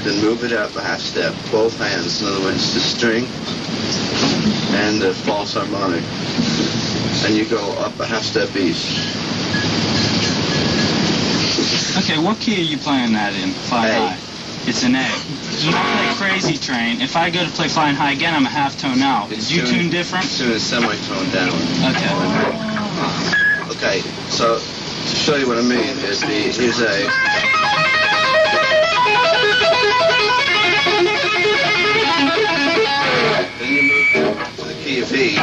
then move it up a half step, both hands. In other words, the string and the false harmonic. And you go up a half step each. Okay, what key are you playing that in? Flying high. It's an A. When I play Crazy Train, if I go to play Flying High again, I'm a half tone out. Is you tune different? It's tuned a semitone down. Okay. Okay, so to show you what I mean, here's A. Then you move to the key of E.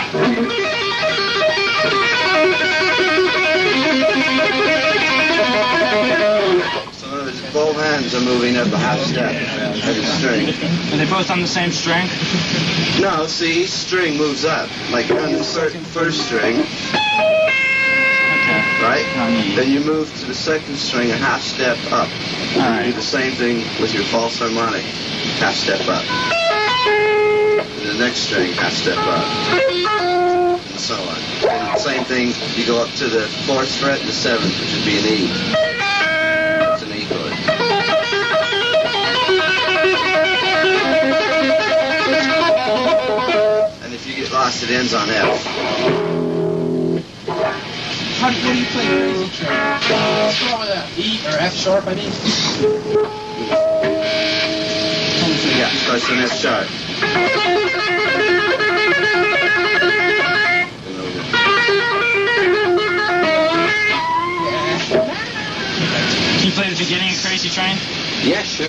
Both hands are moving up a half step every string. Are they both on the same string? No, see, each string moves up. Like on the first string, okay. Right? Then you move to the second string a half step up. All right. You do the same thing with your false harmonic, half step up. And the next string, half step up. And so on. And the same thing, you go up to the 4th fret and the 7th, which would be an E. And if you get lost, it ends on F. What do you play Crazy Train? What's wrong with that? E or F sharp, I mean? Yeah, starts on F sharp. Can you play the beginning of Crazy Train? Yeah, sure.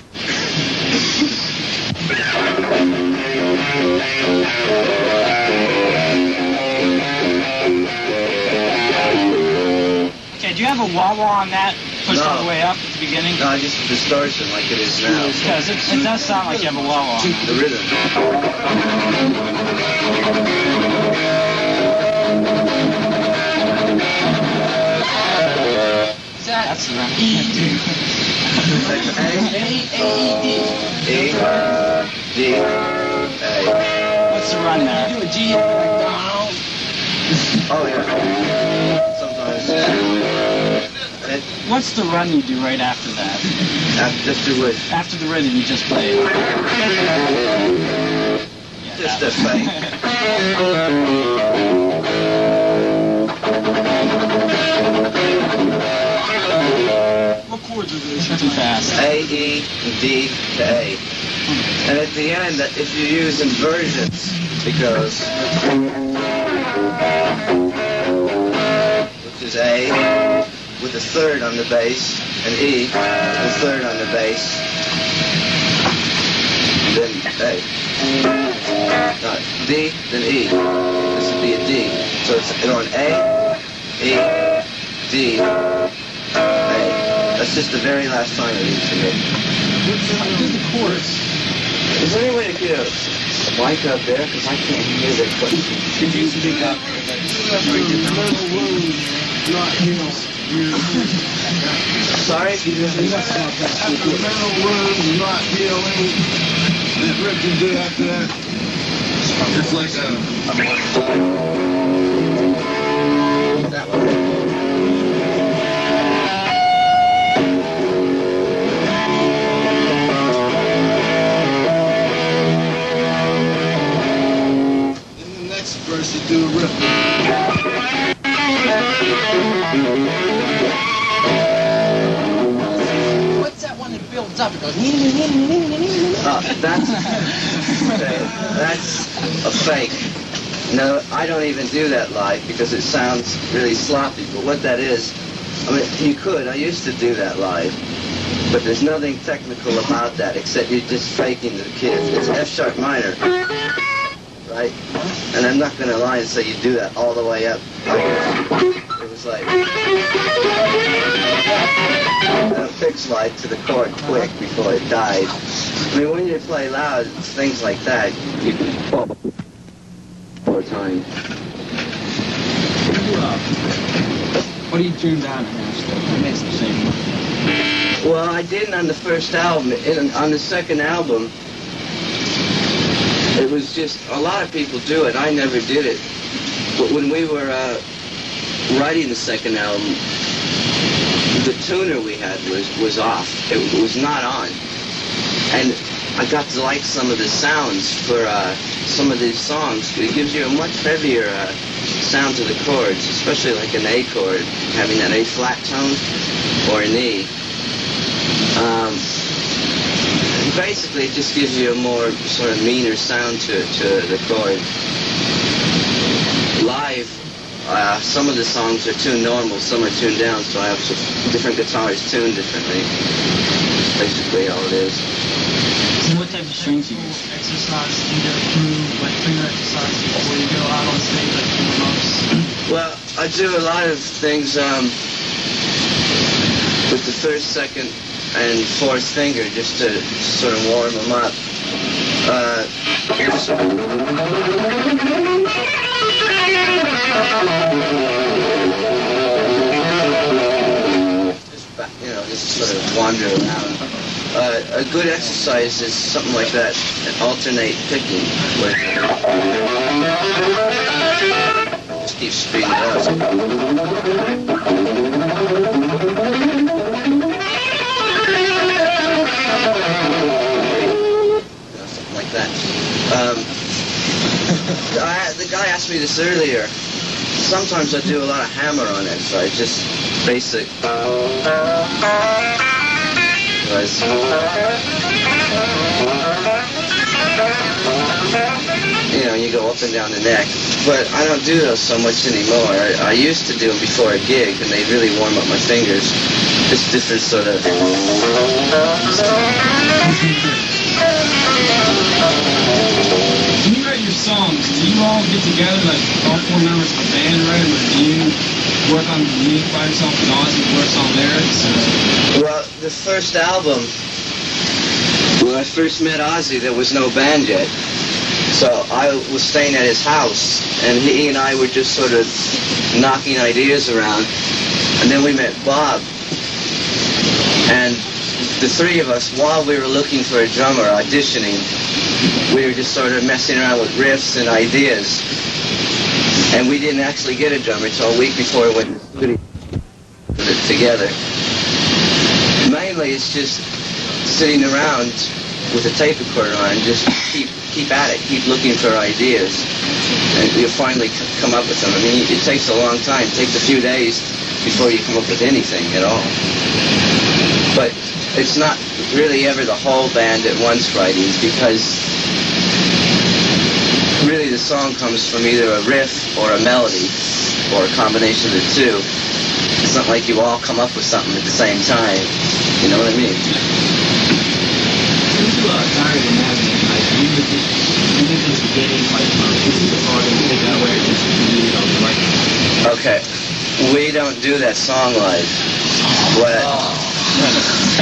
Okay, do you have a wah-wah on that pushed all the way up at the beginning? No, just a distortion like it is now. Because it does sound like you have a wah-wah on that. The rhythm. That's the run. E, E, D, A. What's the run there? You do a G like McDonald's. Oh, yeah. Sometimes. What's the run you do right after that? After what? After the rhythm you just played. Yeah, Just a fake. What chords are those? Too fast. A, E, D to A. And at the end, if you use inversions, because which is A with a third on the bass, and E with a third on the bass, then A. No, D, then E. This would be a D. So it's going A, E, D, A. That's just the very last time I need to make. What's the chorus? Is there any way to get a mic up there? Because I can't hear the question. Could you speak up? Sorry? After mental words not healing, that Rick can do after that. It's like That one. verse to do a riff. What's that one that builds up? It goes. That's a fake. No, I don't even do that live because it sounds really sloppy. But what that is, I mean, you could. I used to do that live. But there's nothing technical about that except you're just faking the kids. It's F sharp minor, right? And I'm not going to lie and say you do that all the way up. It was like a pick slide to the chord quick before it died. I mean, when you play loud, things like that, you can fall over time. What do you tune down to now still? What makes the same one? Well, I didn't on the first album. On the second album, it was just, a lot of people do it. I never did it. But when we were writing the second album, the tuner we had was off. It was not on. And I got to like some of the sounds for some of these songs. It gives you a much heavier sound to the chords, especially like an A chord, having that A flat tone, or an E. Basically, it just gives you a more sort of meaner sound to the chord. Live, some of the songs are tuned normal, some are tuned down, so I have different guitars tuned differently. That's basically all it is. So what type of strings do you use? Exercise, you get a groove, like finger exercise before you go out on stage, like warm-ups. Well, I do a lot of things with the first, second, and fourth finger just to sort of warm them up. Just sort of wander around. A good exercise is something like that, an alternate picking, where just keep speeding it up. Something like that. The guy asked me this earlier. Sometimes I do a lot of hammer on it, so I just basic. You go up and down the neck. But I don't do those so much anymore. I used to do them before a gig, and they really warm up my fingers. It's different sort of. When you write your songs, do you all get together, like all four members of the band, right? Or do you work on the music by yourself and Ozzy works on lyrics? Well, the first album, when I first met Ozzy, there was no band yet. So I was staying at his house, and he and I were just sort of knocking ideas around. And then we met Bob. And the three of us, while we were looking for a drummer, auditioning, we were just sort of messing around with riffs and ideas. And we didn't actually get a drummer until a week before we went to the studio to put it together. Mainly it's just sitting around with a tape recorder on and just keep at it, keep looking for ideas. And you'll finally come up with them. I mean, it takes a long time. It takes a few days before you come up with anything at all. But it's not really ever the whole band at once writing, because really the song comes from either a riff or a melody or a combination of the two. It's not like you all come up with something at the same time. You know what I mean? Okay, we don't do that song live.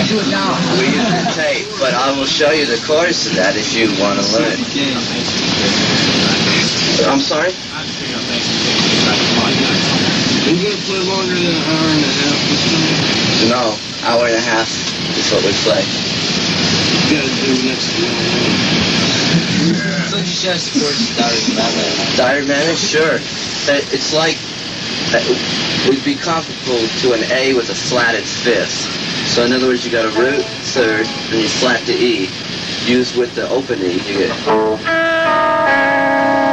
Do it now. We use the tape, but I will show you the chords to that if you want to learn. I'm sorry? Are you going to play longer than an hour and a half this time? No, hour and a half is what we play. You got to do next week. So you should have supported Diary Madness. Diary Madness? Sure. It's like, it would be comparable to an A with a flatted fifth. So in other words, you got a root, third, and you flat the E. Used with the open E, you get,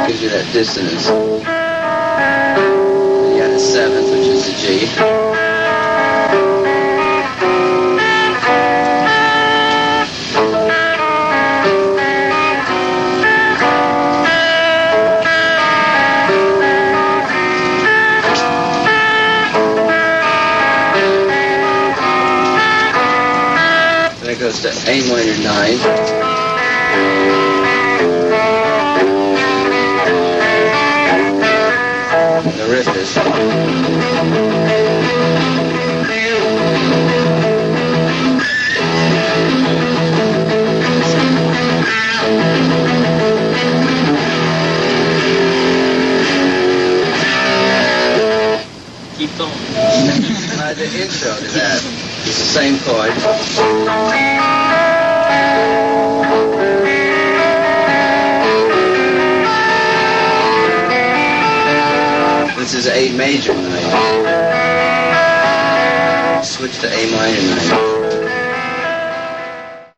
gives you that dissonance. You got a seventh, which is a G. Goes to A minor 9. And the riff is. Keep going. The intro to that is the same chord. This is A major 9. Switch to A minor 9.